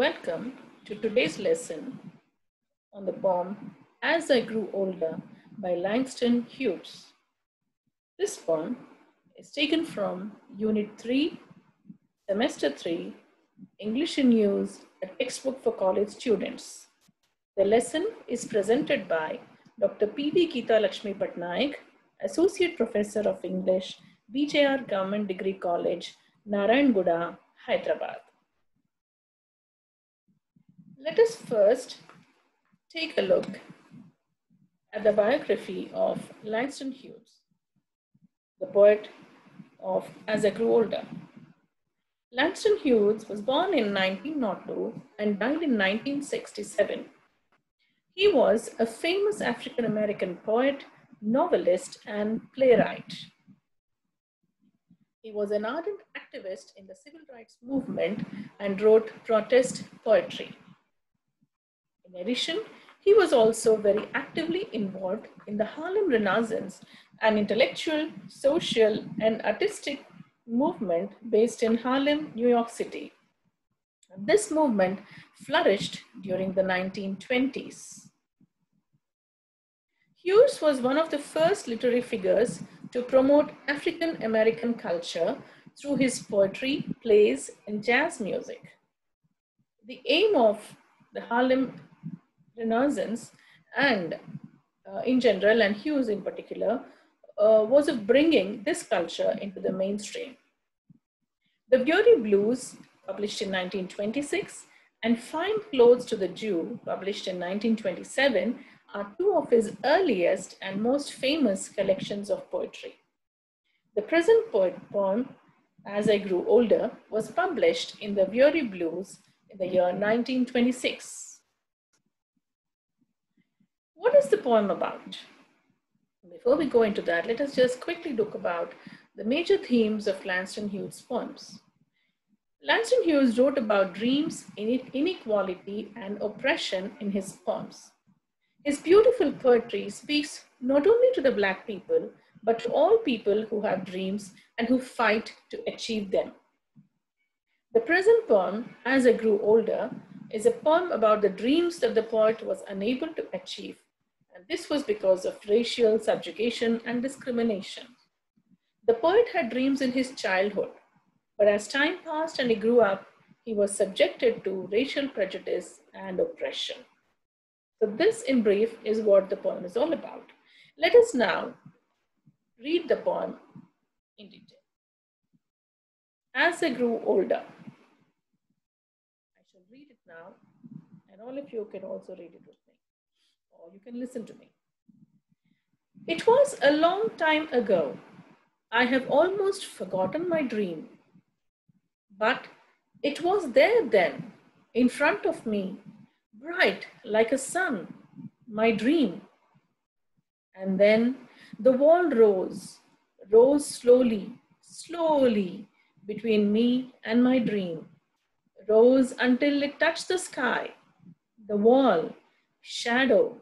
Welcome to today's lesson on the poem As I Grew Older by Langston Hughes. This poem is taken from Unit 3, Semester 3, English in Use, a textbook for college students. The lesson is presented by Dr. P.V. Geeta Lakshmi Patnaik, Associate Professor of English, BJR Government Degree College, Narayanguda, Hyderabad. Let us first take a look at the biography of Langston Hughes, the poet of As I Grew Older. Langston Hughes was born in 1902 and died in 1967. He was a famous African-American poet, novelist, and playwright. He was an ardent activist in the civil rights movement and wrote protest poetry. In addition, he was also very actively involved in the Harlem Renaissance, an intellectual, social, and artistic movement based in Harlem, New York City. This movement flourished during the 1920s. Hughes was one of the first literary figures to promote African American culture through his poetry, plays, and jazz music. The aim of the Harlem Renaissance and in general, and Hughes in particular, was of bringing this culture into the mainstream. The Bury Blues, published in 1926, and Fine Clothes to the Jew, published in 1927, are two of his earliest and most famous collections of poetry. The present poem, As I Grew Older, was published in the Bury Blues in the year 1926. What is the poem about? Before we go into that, let us just quickly look about the major themes of Langston Hughes' poems. Langston Hughes wrote about dreams, inequality, and oppression in his poems. His beautiful poetry speaks not only to the Black people, but to all people who have dreams and who fight to achieve them. The present poem, As I Grew Older, is a poem about the dreams that the poet was unable to achieve. And this was because of racial subjugation and discrimination. The poet had dreams in his childhood, but as time passed and he grew up, he was subjected to racial prejudice and oppression. So this, in brief, is what the poem is all about. Let us now read the poem in detail. As I grew older. I shall read it now, and all of you can also read it with me, or you can listen to me. It was a long time ago. I have almost forgotten my dream. But it was there then, in front of me, bright like a sun, my dream. And then the wall rose slowly, slowly between me and my dream, rose until it touched the sky, the wall, shadow,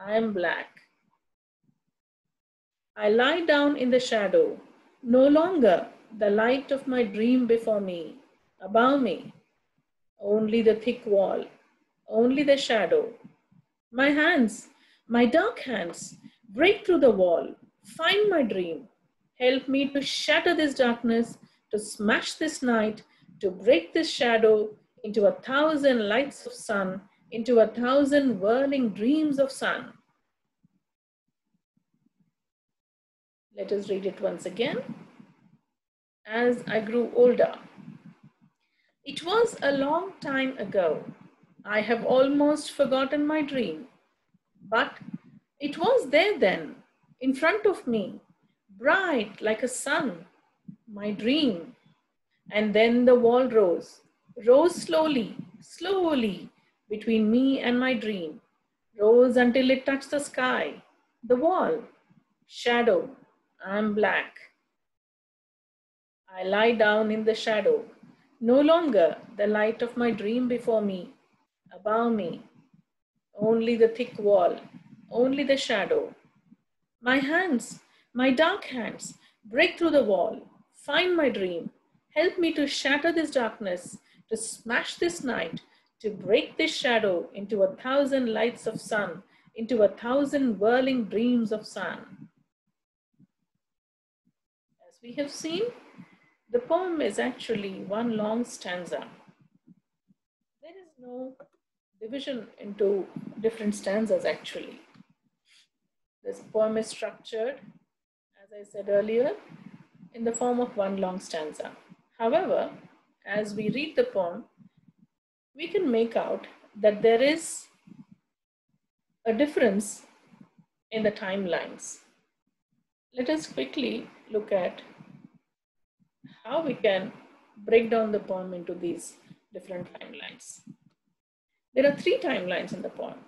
I am black. I lie down in the shadow, no longer the light of my dream before me, above me, only the thick wall, only the shadow. My hands, my dark hands, break through the wall, find my dream, help me to shatter this darkness, to smash this night, to break this shadow into 1,000 lights of sun, into 1,000 whirling dreams of sun. Let us read it once again. As I grew older. It was a long time ago. I have almost forgotten my dream. But it was there then, in front of me, bright like a sun, my dream. And then the wall rose slowly, slowly between me and my dream, rose until it touched the sky, the wall, shadow, I'm black. I lie down in the shadow, no longer the light of my dream before me, above me, only the thick wall, only the shadow. My hands, my dark hands, break through the wall, find my dream, help me to shatter this darkness, to smash this night, to break this shadow into 1,000 lights of sun, into 1,000 whirling dreams of sun. As we have seen, the poem is actually one long stanza. There is no division into different stanzas actually. This poem is structured, as I said earlier, in the form of one long stanza. However, as we read the poem, we can make out that there is a difference in the timelines. Let us quickly look at how we can break down the poem into these different timelines. There are three timelines in the poem.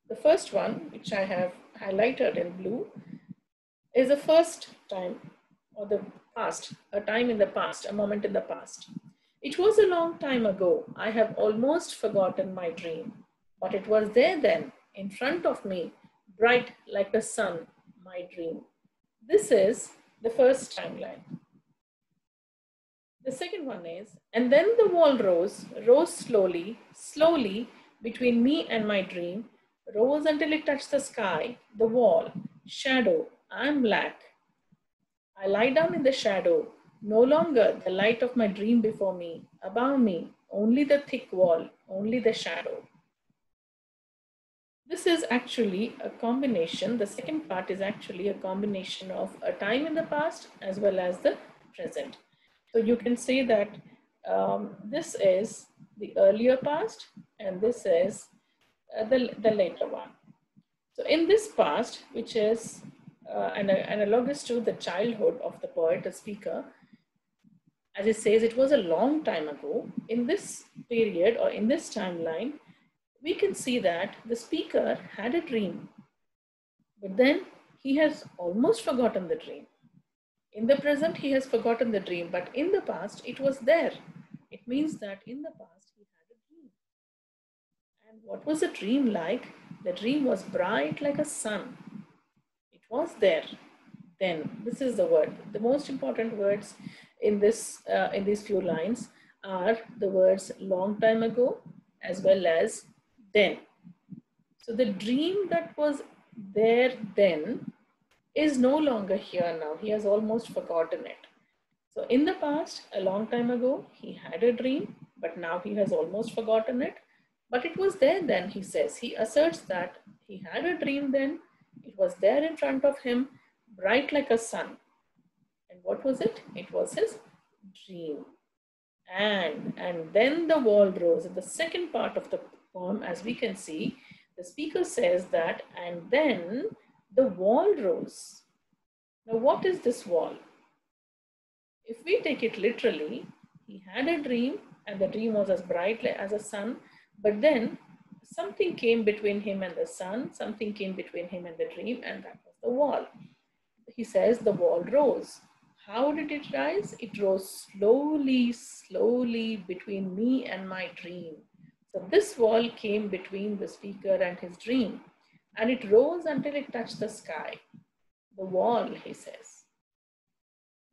The first one, which I have highlighted in blue, is the first time, or the past, a time in the past, a moment in the past. It was a long time ago. I have almost forgotten my dream, but it was there then, in front of me, bright like a sun, my dream. This is the first timeline. The second one is, and then the wall rose slowly, slowly between me and my dream, rose until it touched the sky, the wall, shadow, I'm black. I lie down in the shadow, no longer the light of my dream before me, above me, only the thick wall, only the shadow. This is actually a combination, the second part is actually a combination of a time in the past as well as the present. So you can say that this is the earlier past and this is the later one. So in this past, which is analogous to the childhood of the poet, the speaker, as it says, it was a long time ago. In this period or in this timeline, we can see that the speaker had a dream, but then he has almost forgotten the dream. In the present, he has forgotten the dream, but in the past, it was there. It means that in the past, he had a dream. And what was the dream like? The dream was bright like a sun. It was there. Then, this is the word. The most important words in these few lines are the words long time ago as well as then. So the dream that was there then is no longer here now. He has almost forgotten it. So in the past, a long time ago, he had a dream, but now he has almost forgotten it. But it was there then, he says. He asserts that he had a dream then. It was there in front of him, bright like a sun. And what was it? It was his dream. And then the wall rose. In the second part of the poem, as we can see, the speaker says that, and then the wall rose. Now, what is this wall? If we take it literally, he had a dream and the dream was as bright as a sun, but then something came between him and the sun, something came between him and the dream, and that was the wall. He says the wall rose. How did it rise? It rose slowly, slowly between me and my dream. So this wall came between the speaker and his dream, and it rose until it touched the sky. The wall, he says.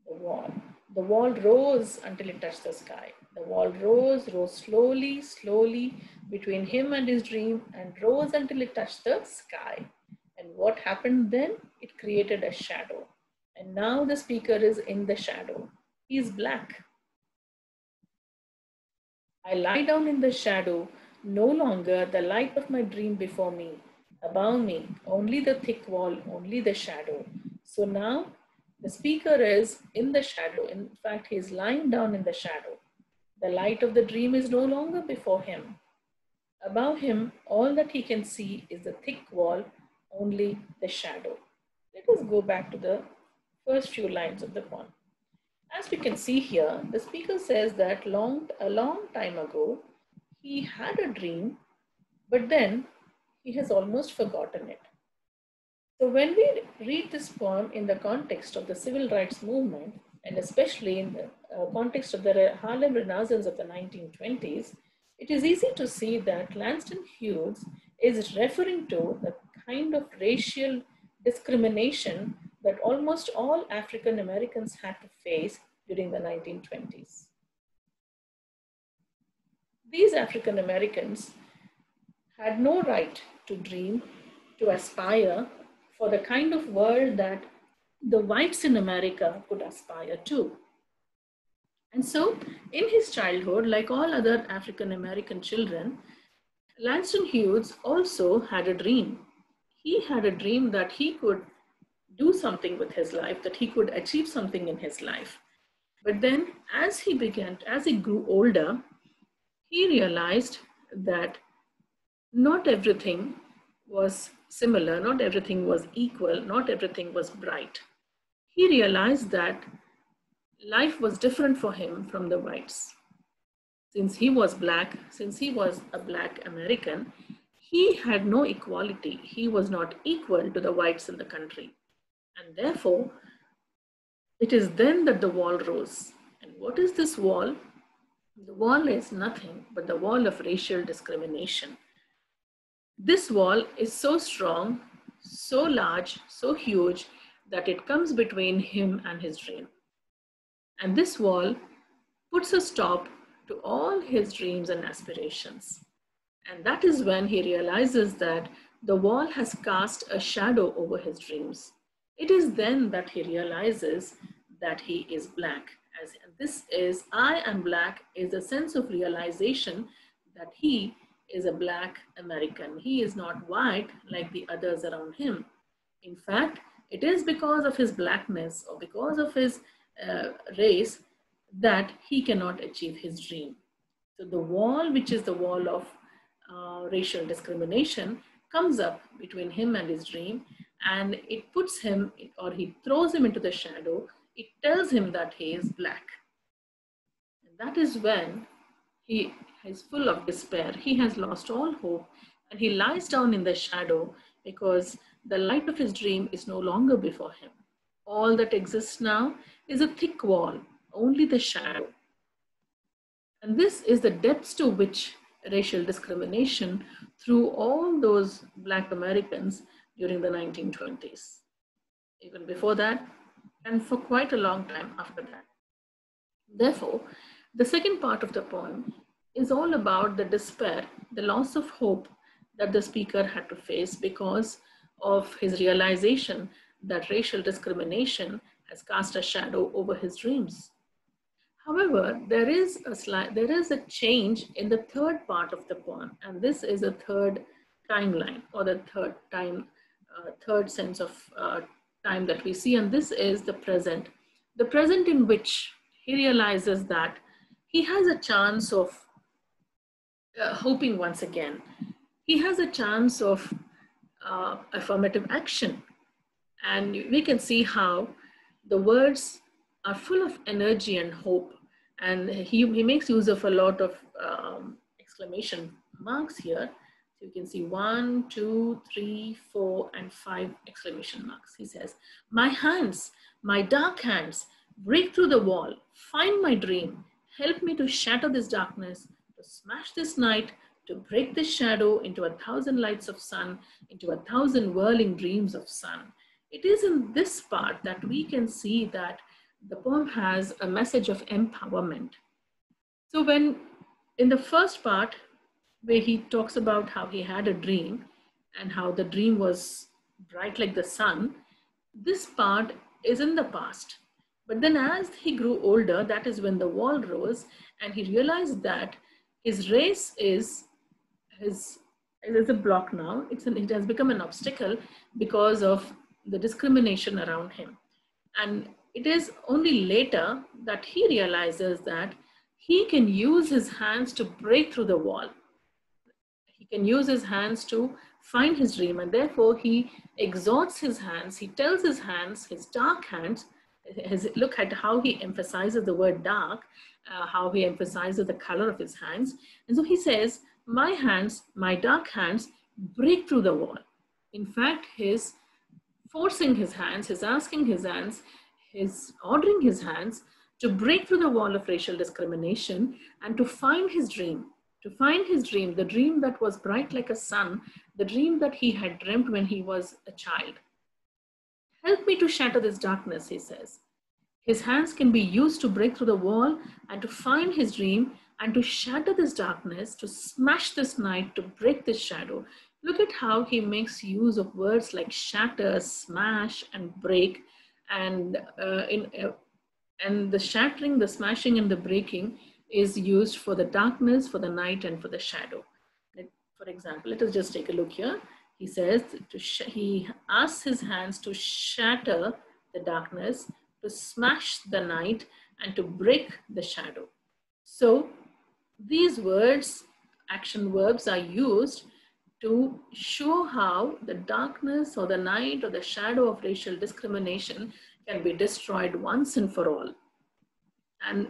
The wall. The wall rose until it touched the sky. The wall rose slowly, slowly between him and his dream, and rose until it touched the sky. And what happened then? It created a shadow. And now the speaker is in the shadow. He is black. I lie down in the shadow, no longer the light of my dream before me. Above me, only the thick wall, only the shadow. So now the speaker is in the shadow. In fact, he is lying down in the shadow. The light of the dream is no longer before him. Above him, all that he can see is the thick wall, only the shadow. Let us go back to the first few lines of the poem. As we can see here, the speaker says that a long time ago, he had a dream, but then he has almost forgotten it. So when we read this poem in the context of the civil rights movement, and especially in the context of the Harlem Renaissance of the 1920s, it is easy to see that Langston Hughes is referring to the kind of racial discrimination that almost all African Americans had to face during the 1920s. these African Americans had no right to dream, to aspire for the kind of world that the whites in America could aspire to. And so, in his childhood, like all other African American children, Langston Hughes also had a dream. He had a dream that he could do something with his life, that he could achieve something in his life. But then, as he grew older, he realized that not everything was similar, not everything was equal, not everything was bright. He realized that life was different for him from the whites. Since he was black, since he was a black American, he had no equality. He was not equal to the whites in the country. And therefore, it is then that the wall rose. And what is this wall? The wall is nothing but the wall of racial discrimination. This wall is so strong, so large, so huge that it comes between him and his dream. And this wall puts a stop to all his dreams and aspirations. And that is when he realizes that the wall has cast a shadow over his dreams. It is then that he realizes that he is black. As this is, I am black, is a sense of realization that he is a black American. He is not white like the others around him. In fact, it is because of his blackness or because of his race that he cannot achieve his dream. So the wall, which is the wall of racial discrimination, comes up between him and his dream, and it puts him, or he throws him into the shadow. It tells him that he is black. And that is when he is full of despair. He has lost all hope, and he lies down in the shadow because the light of his dream is no longer before him. All that exists now is a thick wall, only the shadow. And this is the depths to which racial discrimination threw all those black Americans during the 1920s. Even before that, and for quite a long time after that. Therefore, the second part of the poem is all about the despair, the loss of hope that the speaker had to face because of his realization that racial discrimination has cast a shadow over his dreams. However, there is a change in the third part of the poem, and this is a third timeline, or the third sense of time that we see, and this is the present in which he realizes that he has a chance of hoping once again. He has a chance of affirmative action, and we can see how the words are full of energy and hope, and he makes use of a lot of exclamation marks here. So you can see 1, 2, 3, 4, and 5 exclamation marks. He says, my hands, my dark hands, break through the wall, find my dream, help me to shatter this darkness, to smash this night, to break this shadow into 1,000 lights of sun, into 1,000 whirling dreams of sun. It is in this part that we can see that the poem has a message of empowerment. So when in the first part, where he talks about how he had a dream and how the dream was bright like the sun, this part is in the past. But then as he grew older, that is when the wall rose, and he realized that his race is a block now. It has become an obstacle because of the discrimination around him. And it is only later that he realizes that he can use his hands to break through the wall. He can use his hands to find his dream, and therefore he exhorts his hands, he tells his hands, his dark hands, look at how he emphasizes the word dark, how he emphasizes the color of his hands. And so he says, my hands, my dark hands, break through the wall. In fact, his forcing his hands, his asking his hands, his ordering his hands to break through the wall of racial discrimination and to find his dream, the dream that was bright like a sun, the dream that he had dreamt when he was a child. Help me to shatter this darkness, he says. His hands can be used to break through the wall and to find his dream and to shatter this darkness, to smash this night, to break this shadow. Look at how he makes use of words like shatter, smash, and break. And and the shattering, the smashing, and the breaking is used for the darkness, for the night, and for the shadow. For example, let us just take a look here. He says he asks his hands to shatter the darkness, to smash the night, and to break the shadow. So these words, action verbs, are used to show how the darkness or the night or the shadow of racial discrimination can be destroyed once and for all. And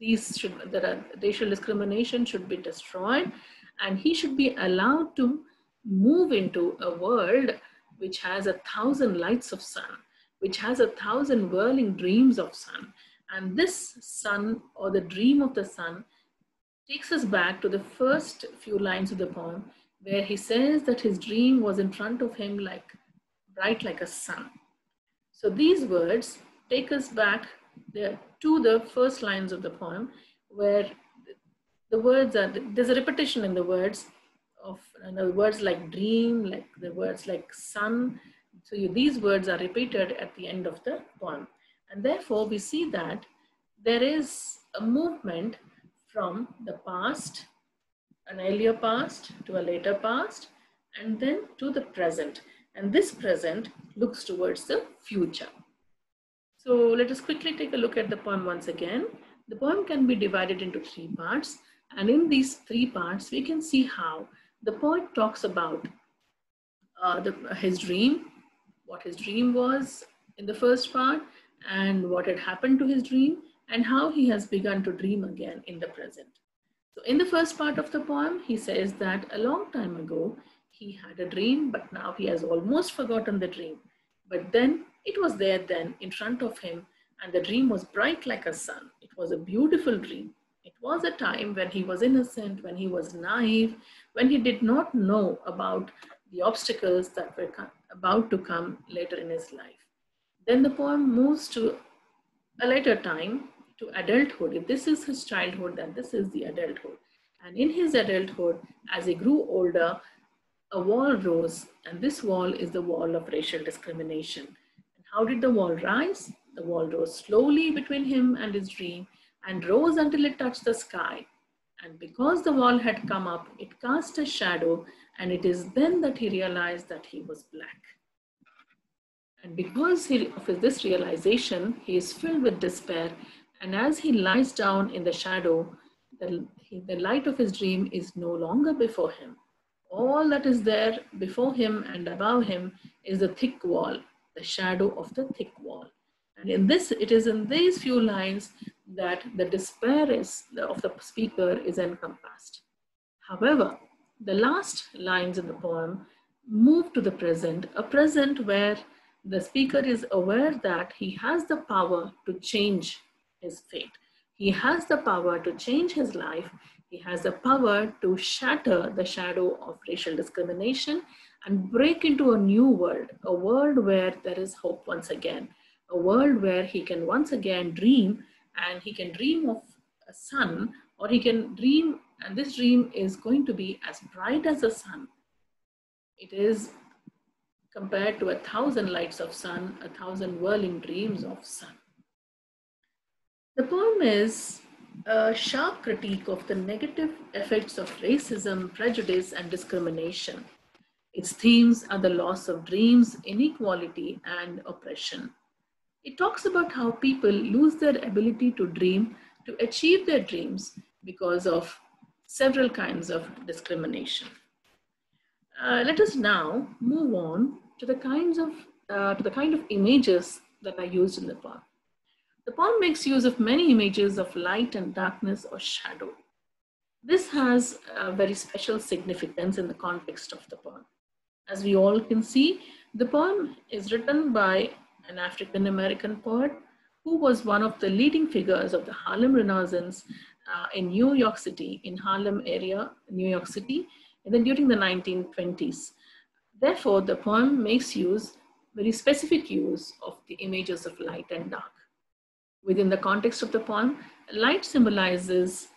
racial discrimination should be destroyed, and he should be allowed to move into a world which has 1,000 lights of sun, which has 1,000 whirling dreams of sun. And this sun, or the dream of the sun, takes us back to the first few lines of the poem, where he says that his dream was in front of him like bright like a sun. So these words take us back to the first lines of the poem, where the words are, there's a repetition in the words of words like dream, like the words like sun. So these words are repeated at the end of the poem. And therefore we see that there is a movement from the past, an earlier past, to a later past, and then to the present. And this present looks towards the future. So let us quickly take a look at the poem once again. The poem can be divided into 3 parts. And in these 3 parts, we can see how the poet talks about his dream, what his dream was in the first part, and what had happened to his dream, and how he has begun to dream again in the present. So in the first part of the poem, he says that a long time ago, he had a dream, but now he has almost forgotten the dream. But then it was there then in front of him, and the dream was bright like a sun. It was a beautiful dream. It was a time when he was innocent, when he was naive, when he did not know about the obstacles that were about to come later in his life. Then the poem moves to a later time, to adulthood. If this is his childhood, then this is the adulthood. And in his adulthood, as he grew older, a wall rose, and this wall is the wall of racial discrimination. And how did the wall rise? The wall rose slowly between him and his dream, and rose until it touched the sky. And because the wall had come up, it cast a shadow, and it is then that he realized that he was black. And because of this realization, he is filled with despair. And as he lies down in the shadow, the light of his dream is no longer before him. All that is there before him and above him is the thick wall, the shadow of the thick wall. And it is in these few lines that the despair of the speaker is encompassed. However, the last lines in the poem move to the present, a present where the speaker is aware that he has the power to change his fate. He has the power to change his life. He has the power to shatter the shadow of racial discrimination and break into a new world, a world where there is hope once again, a world where he can once again dream, and he can dream of a sun, or he can dream, and this dream is going to be as bright as the sun. It is compared to 1,000 lights of sun, 1,000 whirling dreams of sun. The poem is a sharp critique of the negative effects of racism, prejudice, and discrimination. Its themes are the loss of dreams, inequality, and oppression. It talks about how people lose their ability to dream, to achieve their dreams because of several kinds of discrimination. Let us now move on to the kind of images that are used in the poem. The poem makes use of many images of light and darkness or shadow. This has a very special significance in the context of the poem. As we all can see, the poem is written by an African-American poet who was one of the leading figures of the Harlem Renaissance in New York City, in Harlem area, New York City, and then during the 1920s. Therefore, the poem makes very specific use of the images of light and dark. Within the context of the poem, light symbolizes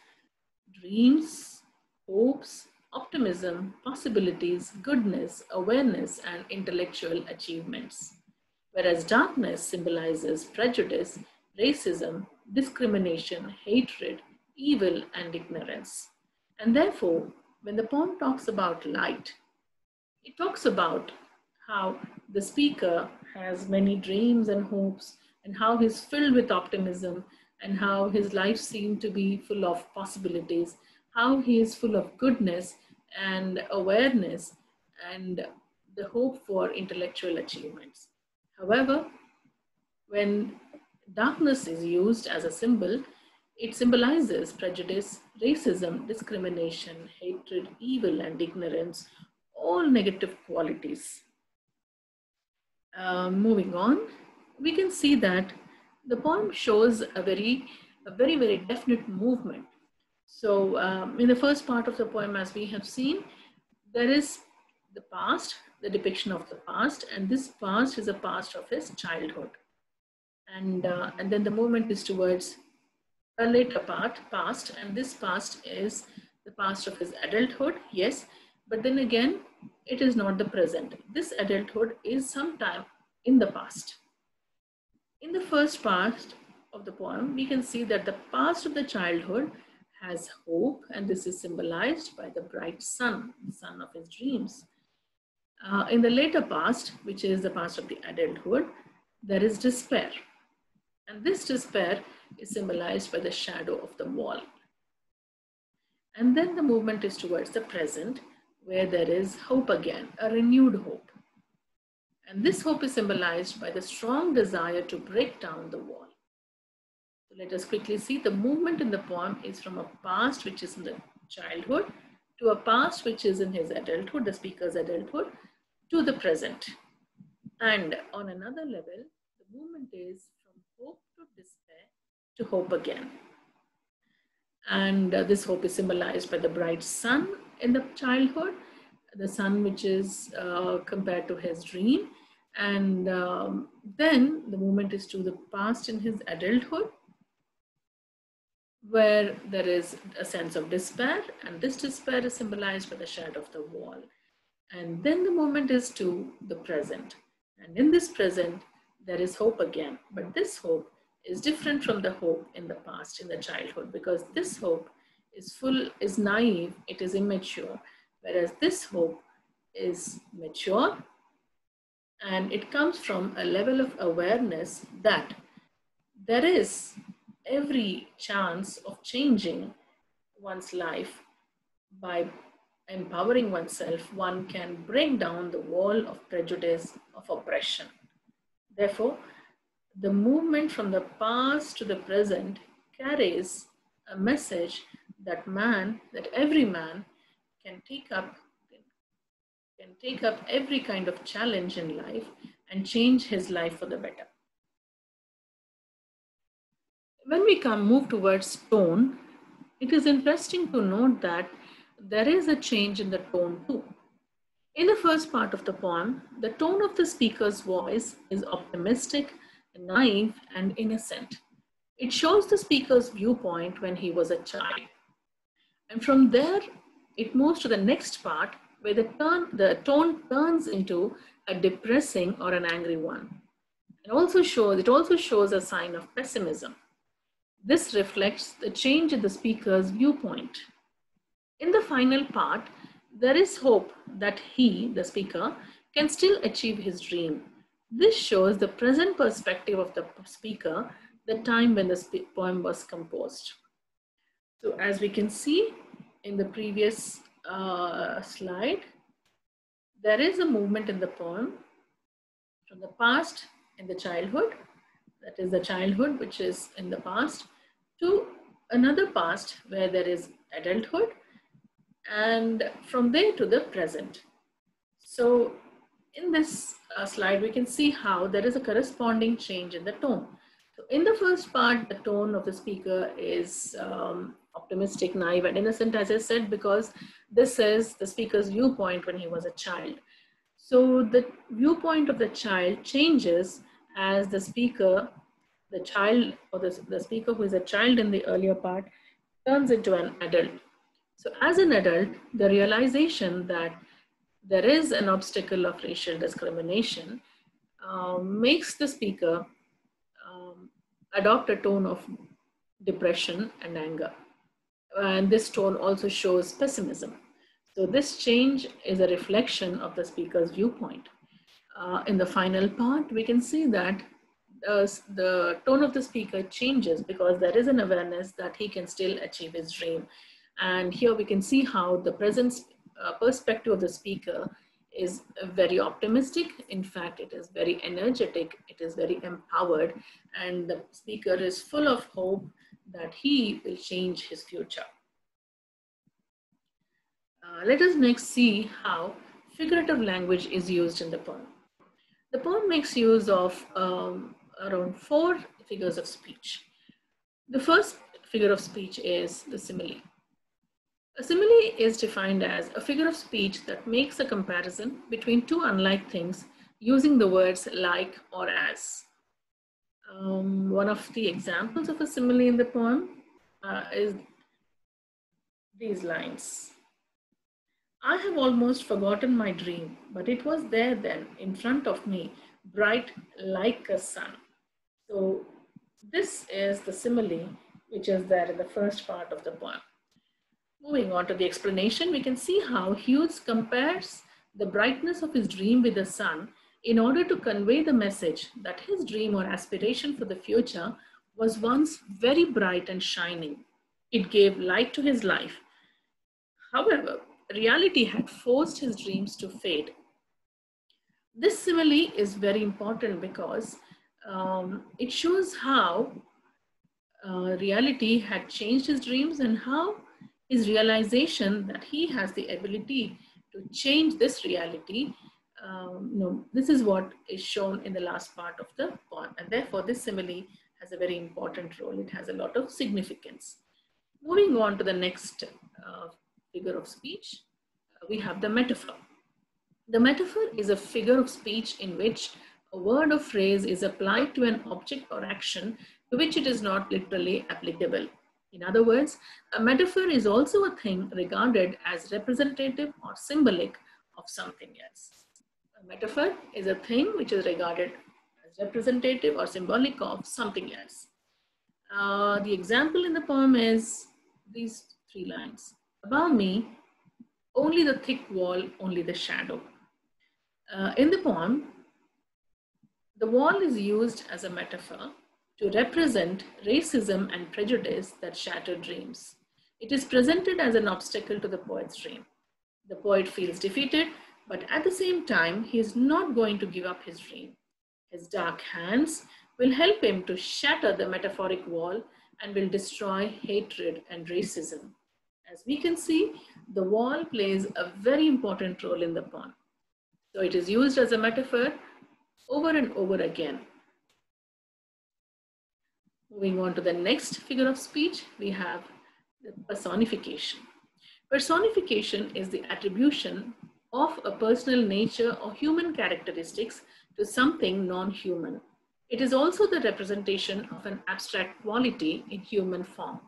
dreams, hopes, optimism, possibilities, goodness, awareness, and intellectual achievements. Whereas darkness symbolizes prejudice, racism, discrimination, hatred, evil, and ignorance. And therefore, when the poem talks about light, it talks about how the speaker has many dreams and hopes, and how he's filled with optimism, and how his life seemed to be full of possibilities, how he is full of goodness and awareness and the hope for intellectual achievements. However, when darkness is used as a symbol, it symbolizes prejudice, racism, discrimination, hatred, evil, and ignorance, all negative qualities. Moving on, we can see that the poem shows a very definite movement. So, in the first part of the poem, as we have seen, there is the past, the depiction of the past, and this past is a past of his childhood. And then the movement is towards a later past, and this past is the past of his adulthood, yes, but then again, it is not the present. This adulthood is sometime in the past. In the first part of the poem, we can see that the past of the childhood has hope, and this is symbolized by the bright sun, the sun of his dreams. In the later past, which is the past of the adulthood, there is despair. And this despair is symbolized by the shadow of the wall. And then the movement is towards the present, where there is hope again, a renewed hope. And this hope is symbolized by the strong desire to break down the wall. So let us quickly see the movement in the poem is from a past which is in the childhood to a past which is in his adulthood, the speaker's adulthood, to the present. And on another level, the movement is from hope to despair to hope again. And this hope is symbolized by the bright sun in the childhood, the sun which is compared to his dream. And then the movement is to the past in his adulthood, where there is a sense of despair, and this despair is symbolized by the shadow of the wall. And then the movement is to the present. And in this present, there is hope again. But this hope is different from the hope in the past, in the childhood, because this hope is naive, it is immature, whereas this hope is mature, and it comes from a level of awareness that there is every chance of changing one's life. By empowering oneself, one can break down the wall of prejudice, of oppression. Therefore, the movement from the past to the present carries a message that every man can take up every kind of challenge in life and change his life for the better. When we move towards tone, it is interesting to note that there is a change in the tone too. In the first part of the poem, the tone of the speaker's voice is optimistic, naive, and innocent. It shows the speaker's viewpoint when he was a child. And from there, it moves to the next part, where the tone turns into a depressing or an angry one. It also shows a sign of pessimism. This reflects the change in the speaker's viewpoint. In the final part, there is hope that he, the speaker, can still achieve his dream. This shows the present perspective of the speaker, the time when the poem was composed. So as we can see in the previous slide, there is a movement in the poem from the past in the childhood, that is the childhood which is in the past, to another past where there is adulthood, and from there to the present. So in this slide, we can see how there is a corresponding change in the tone. So in the first part, the tone of the speaker is optimistic, naive, and innocent, as I said, because this is the speaker's viewpoint when he was a child. So the viewpoint of the child changes as the speaker, the child, or the speaker who is a child in the earlier part, turns into an adult. So as an adult, the realization that there is an obstacle of racial discrimination makes the speaker adopt a tone of depression and anger. And this tone also shows pessimism. So this change is a reflection of the speaker's viewpoint. In the final part, we can see that the tone of the speaker changes because there is an awareness that he can still achieve his dream. And here we can see how the present perspective of the speaker is very optimistic. In fact, it is very energetic, it is very empowered, and the speaker is full of hope that he will change his future. Let us next see how figurative language is used in the poem. The poem makes use of around 4 figures of speech. The first figure of speech is the simile. A simile is defined as a figure of speech that makes a comparison between two unlike things using the words like or as. One of the examples of a simile in the poem is these lines. I have almost forgotten my dream, but it was there then in front of me, bright like a sun. So this is the simile which is there in the first part of the poem. Moving on to the explanation, we can see how Hughes compares the brightness of his dream with the sun in order to convey the message that his dream or aspiration for the future was once very bright and shining. It gave light to his life. However, reality had forced his dreams to fade. This simile is very important because it shows how reality had changed his dreams and how his realization that he has the ability to change this reality. This is what is shown in the last part of the poem, and therefore this simile has a very important role. It has a lot of significance. Moving on to the next figure of speech, we have the metaphor. The metaphor is a figure of speech in which a word or phrase is applied to an object or action to which it is not literally applicable. In other words, a metaphor is also a thing regarded as representative or symbolic of something else. A metaphor is a thing which is regarded as representative or symbolic of something else. The example in the poem is these 3 lines. Above me, only the thick wall, only the shadow. In the poem, the wall is used as a metaphor to represent racism and prejudice that shatter dreams. It is presented as an obstacle to the poet's dream. The poet feels defeated, but at the same time, he is not going to give up his dream. His dark hands will help him to shatter the metaphoric wall and will destroy hatred and racism. As we can see, the wall plays a very important role in the poem. So it is used as a metaphor over and over again. Moving on to the next figure of speech, we have the personification. Personification is the attribution of a personal nature or human characteristics to something non-human. It is also the representation of an abstract quality in human form.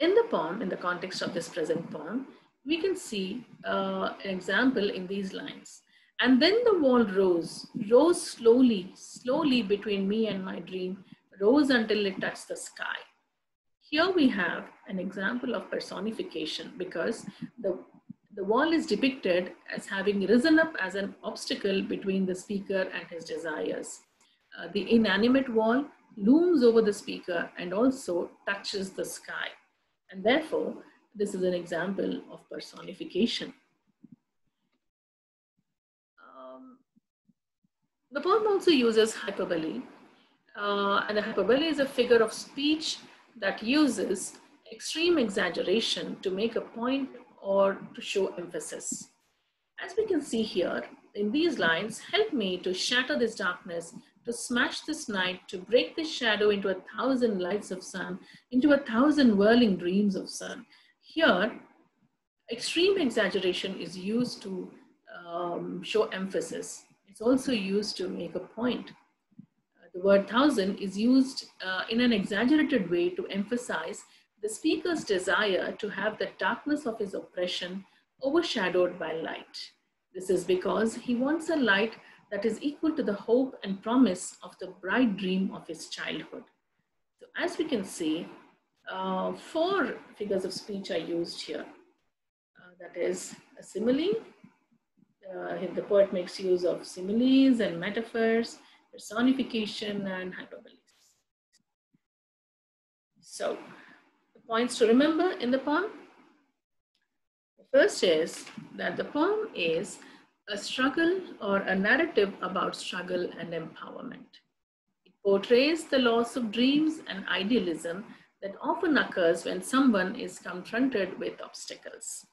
In the poem, in the context of this present poem, we can see an example in these lines. And then the wall rose slowly between me and my dream, rose until it touched the sky. Here we have an example of personification because the wall is depicted as having risen up as an obstacle between the speaker and his desires. The inanimate wall looms over the speaker and also touches the sky. And therefore, this is an example of personification. The poem also uses hyperbole. And the hyperbole is a figure of speech that uses extreme exaggeration to make a point or to show emphasis. As we can see here, in these lines, help me to shatter this darkness, to smash this night, to break this shadow into 1,000 lights of sun, into 1,000 whirling dreams of sun. Here, extreme exaggeration is used to show emphasis. It's also used to make a point. The word 1,000 is used in an exaggerated way to emphasize the speaker's desire to have the darkness of his oppression overshadowed by light. This is because he wants a light that is equal to the hope and promise of the bright dream of his childhood. So as we can see, four figures of speech are used here. That is a simile. The poet makes use of similes and metaphors, personification, and hyperbole. So, the points to remember in the poem. The first is that the poem is a struggle or a narrative about struggle and empowerment. It portrays the loss of dreams and idealism that often occurs when someone is confronted with obstacles.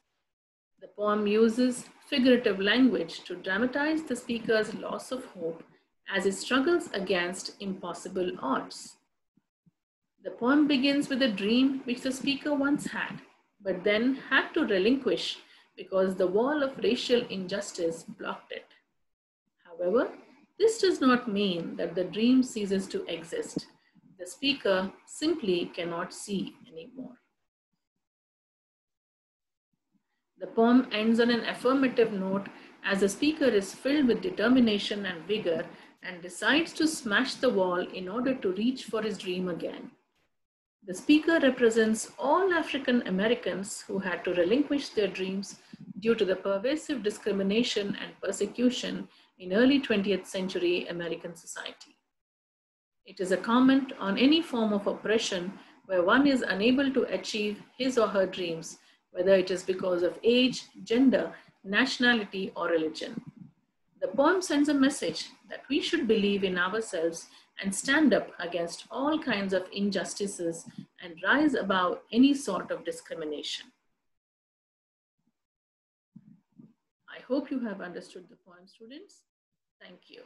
The poem uses figurative language to dramatize the speaker's loss of hope as he struggles against impossible odds. The poem begins with a dream which the speaker once had, but then had to relinquish because the wall of racial injustice blocked it. However, this does not mean that the dream ceases to exist. The speaker simply cannot see anymore. The poem ends on an affirmative note as the speaker is filled with determination and vigor and decides to smash the wall in order to reach for his dream again. The speaker represents all African Americans who had to relinquish their dreams due to the pervasive discrimination and persecution in early 20th century American society. It is a comment on any form of oppression where one is unable to achieve his or her dreams, whether it is because of age, gender, nationality, or religion. The poem sends a message that we should believe in ourselves and stand up against all kinds of injustices and rise above any sort of discrimination. I hope you have understood the poem, students. Thank you.